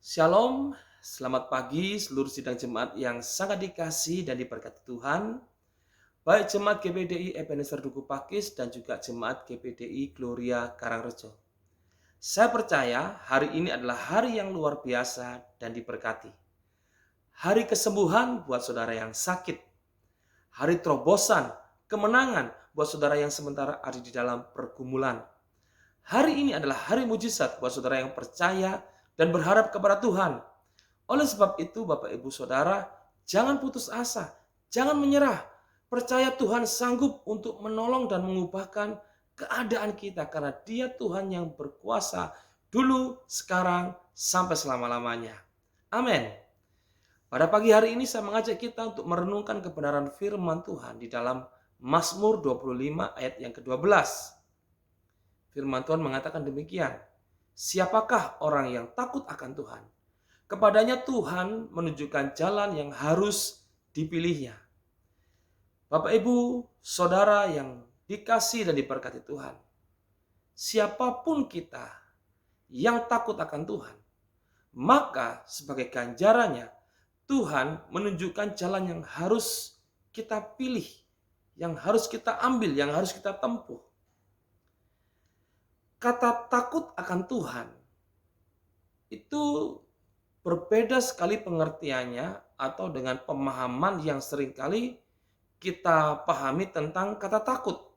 Shalom, selamat pagi seluruh sidang jemaat yang sangat dikasih dan diberkati Tuhan. Baik jemaat GPDI Ebenezer Duku Pakis dan juga jemaat GPDI Gloria Karangrejo. Saya percaya hari ini adalah hari yang luar biasa dan diberkati. Hari kesembuhan buat saudara yang sakit. Hari terobosan, kemenangan buat saudara yang sementara ada di dalam pergumulan. Hari ini adalah hari mujizat buat saudara yang percaya dan berharap kepada Tuhan. Oleh sebab itu, Bapak Ibu Saudara, jangan putus asa, jangan menyerah. Percaya Tuhan sanggup untuk menolong dan mengubahkan keadaan kita karena Dia Tuhan yang berkuasa dulu, sekarang, sampai selama-lamanya. Amin. Pada pagi hari ini saya mengajak kita untuk merenungkan kebenaran firman Tuhan di dalam Mazmur 25 ayat yang ke-12. Firman Tuhan mengatakan demikian, siapakah orang yang takut akan Tuhan? Kepadanya Tuhan menunjukkan jalan yang harus dipilihnya. Bapak Ibu, Saudara yang dikasih dan diberkati Tuhan. Siapapun kita yang takut akan Tuhan, maka sebagai ganjarannya Tuhan menunjukkan jalan yang harus kita pilih, yang harus kita ambil, yang harus kita tempuh. Kata takut akan Tuhan itu berbeda sekali pengertiannya atau dengan pemahaman yang seringkali kita pahami tentang kata takut.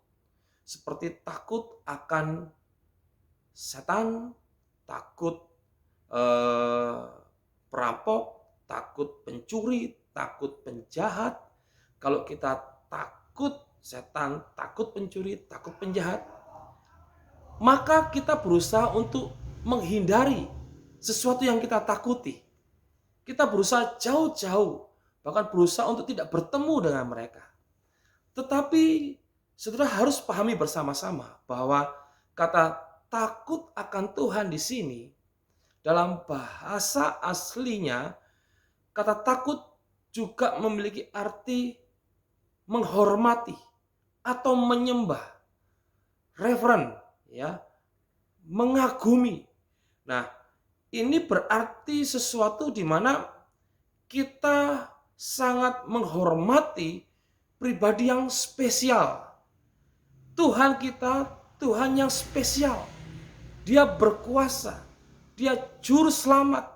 Seperti takut akan setan, takut perampok, takut pencuri, takut penjahat. Kalau kita takut setan, takut pencuri, takut penjahat, maka kita berusaha untuk menghindari sesuatu yang kita takuti. Kita berusaha jauh-jauh, bahkan berusaha untuk tidak bertemu dengan mereka. Tetapi saudara harus pahami bersama-sama bahwa kata takut akan Tuhan di sini dalam bahasa aslinya, kata takut juga memiliki arti menghormati atau menyembah, reverent, ya, mengagumi. Nah, ini berarti sesuatu di mana kita sangat menghormati pribadi yang spesial. Tuhan kita, Tuhan yang spesial. Dia berkuasa. Dia juru selamat.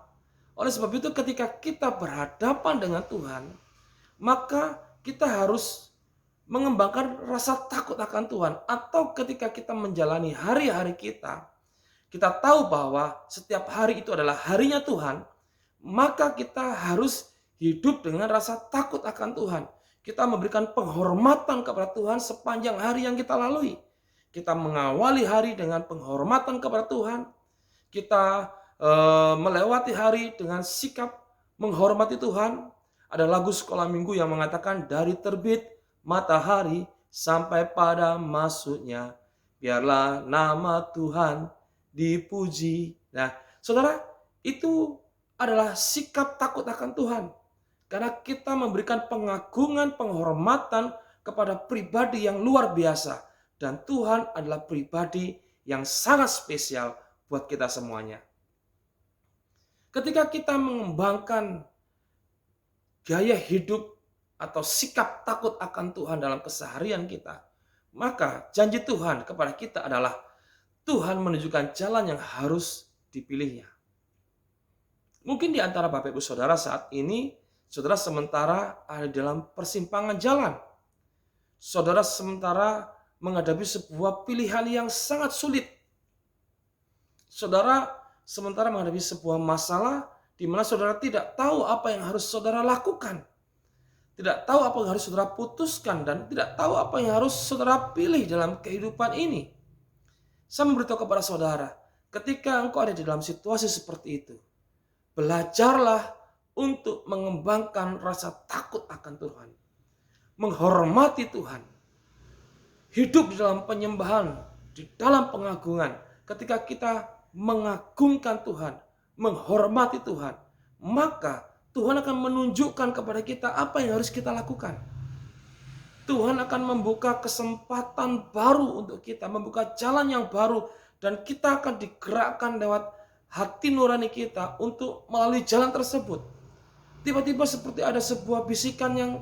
Oleh sebab itu ketika kita berhadapan dengan Tuhan, maka kita harus mengembangkan rasa takut akan Tuhan. Atau ketika kita menjalani hari-hari kita tahu bahwa setiap hari itu adalah harinya Tuhan, maka kita harus hidup dengan rasa takut akan Tuhan. Kita memberikan penghormatan kepada Tuhan sepanjang hari yang kita lalui. Kita mengawali hari dengan penghormatan kepada Tuhan. Kita melewati hari dengan sikap menghormati Tuhan. Ada lagu sekolah minggu yang mengatakan dari terbit matahari sampai pada masuknya, biarlah nama Tuhan dipuji. Nah, saudara, itu adalah sikap takut akan Tuhan. Karena kita memberikan pengagungan, penghormatan kepada pribadi yang luar biasa. Dan Tuhan adalah pribadi yang sangat spesial buat kita semuanya. Ketika kita mengembangkan gaya hidup atau sikap takut akan Tuhan dalam keseharian kita, maka janji Tuhan kepada kita adalah Tuhan menunjukkan jalan yang harus dipilihnya. Mungkin di antara Bapak Ibu Saudara saat ini, saudara sementara ada dalam persimpangan jalan. Saudara sementara menghadapi sebuah pilihan yang sangat sulit. Saudara sementara menghadapi sebuah masalah di mana saudara tidak tahu apa yang harus saudara lakukan. Tidak tahu apa yang harus saudara putuskan dan tidak tahu apa yang harus saudara pilih dalam kehidupan ini. Saya memberitahu kepada saudara, ketika engkau ada di dalam situasi seperti itu, belajarlah untuk mengembangkan rasa takut akan Tuhan. Menghormati Tuhan. Hidup di dalam penyembahan, di dalam pengagungan. Ketika kita mengagungkan Tuhan, menghormati Tuhan, maka Tuhan akan menunjukkan kepada kita apa yang harus kita lakukan. Tuhan akan membuka kesempatan baru untuk kita, membuka jalan yang baru, dan kita akan digerakkan lewat hati nurani kita untuk melalui jalan tersebut. Tiba-tiba seperti ada sebuah bisikan yang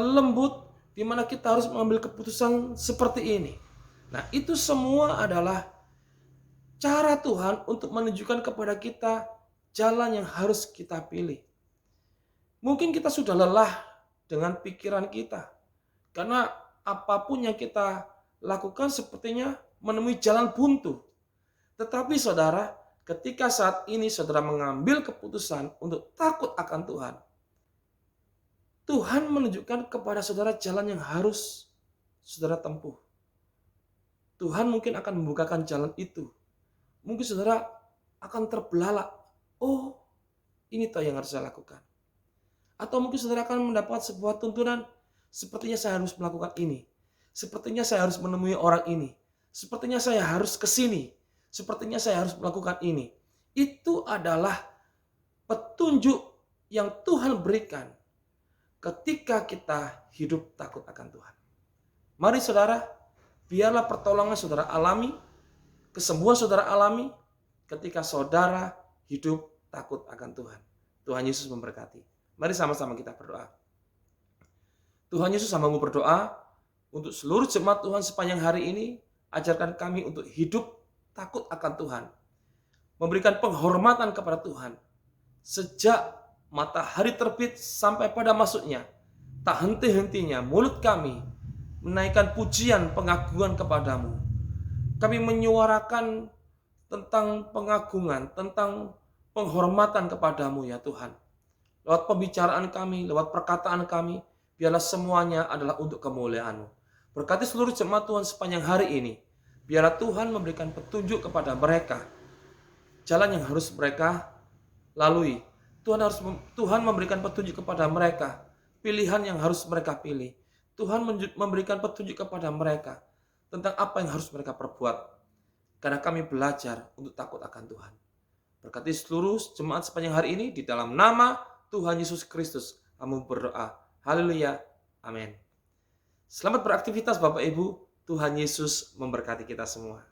lembut di mana kita harus mengambil keputusan seperti ini. Nah, itu semua adalah cara Tuhan untuk menunjukkan kepada kita jalan yang harus kita pilih. Mungkin kita sudah lelah dengan pikiran kita, karena apapun yang kita lakukan sepertinya menemui jalan buntu. Tetapi saudara, ketika saat ini saudara mengambil keputusan untuk takut akan Tuhan, Tuhan menunjukkan kepada saudara jalan yang harus saudara tempuh. Tuhan mungkin akan membukakan jalan itu. Mungkin saudara akan terbelalak. Oh, ini toh yang harus saya lakukan. Atau mungkin saudara akan mendapat sebuah tuntunan. Sepertinya saya harus melakukan ini. Sepertinya saya harus menemui orang ini. Sepertinya saya harus ke sini. Sepertinya saya harus melakukan ini. Itu adalah petunjuk yang Tuhan berikan ketika kita hidup takut akan Tuhan. Mari saudara, biarlah pertolongan saudara alami, kesembuhan saudara alami ketika saudara hidup takut akan Tuhan. Tuhan Yesus memberkati. Mari sama-sama kita berdoa. Tuhan Yesus, hamba-Mu berdoa untuk seluruh jemaat Tuhan sepanjang hari ini. Ajarkan kami untuk hidup takut akan Tuhan. Memberikan penghormatan kepada Tuhan. Sejak matahari terbit sampai pada masuknya, tak henti-hentinya mulut kami menaikkan pujian pengagungan kepadamu. Kami menyuarakan tentang pengagungan, tentang penghormatan kepadamu ya Tuhan. Lewat pembicaraan kami, lewat perkataan kami, biarlah semuanya adalah untuk kemuliaan-Mu. Berkati seluruh jemaat Tuhan sepanjang hari ini. Biarlah Tuhan memberikan petunjuk kepada mereka. Jalan yang harus mereka lalui. Tuhan memberikan petunjuk kepada mereka. Pilihan yang harus mereka pilih. Tuhan memberikan petunjuk kepada mereka tentang apa yang harus mereka perbuat. Karena kami belajar untuk takut akan Tuhan. Berkati seluruh jemaat sepanjang hari ini di dalam nama Tuhan Yesus Kristus. Kami berdoa. Haleluya. Amin. Selamat beraktivitas Bapak Ibu. Tuhan Yesus memberkati kita semua.